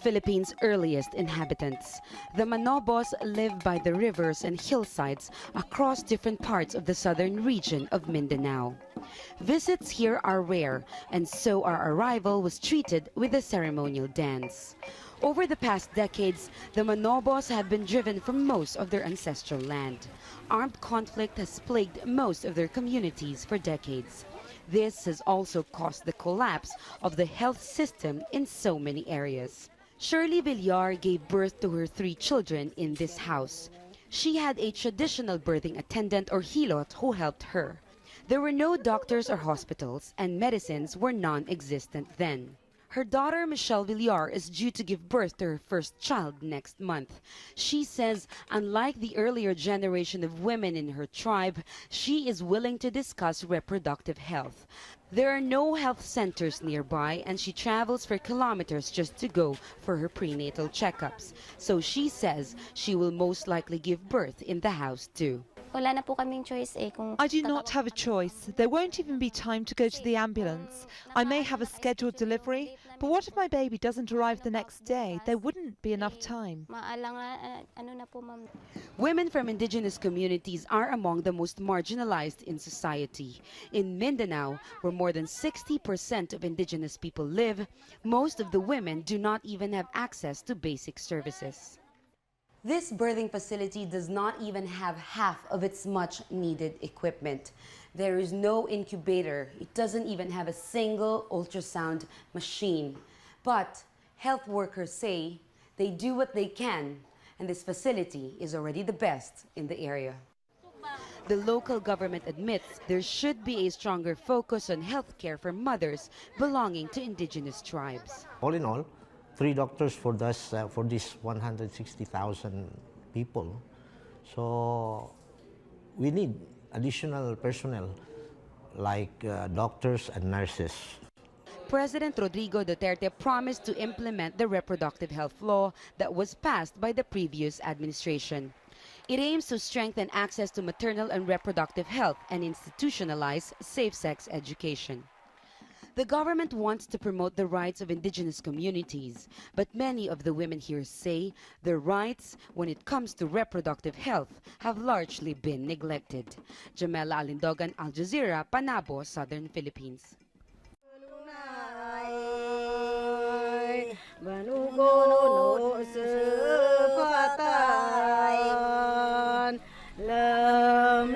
Philippines' earliest inhabitants. The Manobos live by the rivers and hillsides across different parts of the southern region of Mindanao. Visits here are rare, and so our arrival was treated with a ceremonial dance. Over the past decades, the Manobos have been driven from most of their ancestral land. Armed conflict has plagued most of their communities for decades. This has also caused the collapse of the health system in so many areas. Shirley Villar gave birth to her 3 children in this house. She had a traditional birthing attendant or hilot who helped her. There were no doctors or hospitals, and medicines were non-existent then. Her daughter, Michelle Villar, is due to give birth to her first child next month. She says, unlike the earlier generation of women in her tribe, she is willing to discuss reproductive health. There are no health centers nearby, and she travels for kilometers just to go for her prenatal checkups. So she says she will most likely give birth in the house too. Wala na po kaming choice kung I do not have a choice. There won't even be time to go to the ambulance. I may have a scheduled delivery, but what if my baby doesn't arrive the next day? There wouldn't be enough time. Women from indigenous communities are among the most marginalized in society. In Mindanao, where more than 60% of indigenous people live, most of the women do not even have access to basic services. This birthing facility does not even have half of its much needed equipment. There is no incubator. It doesn't even have a single ultrasound machine. But health workers say they do what they can, and this facility is already the best in the area. The local government admits there should be a stronger focus on health care for mothers belonging to indigenous tribes. All in all, 3 doctors for this 160,000 people. So we need additional personnel like doctors and nurses. President Rodrigo Duterte promised to implement the reproductive health law that was passed by the previous administration. It aims to strengthen access to maternal and reproductive health and institutionalize safe sex education. The government wants to promote the rights of indigenous communities, but many of the women here say their rights when it comes to reproductive health have largely been neglected. Jamela Alindogan, Al Jazeera, Panabo, Southern Philippines. Lam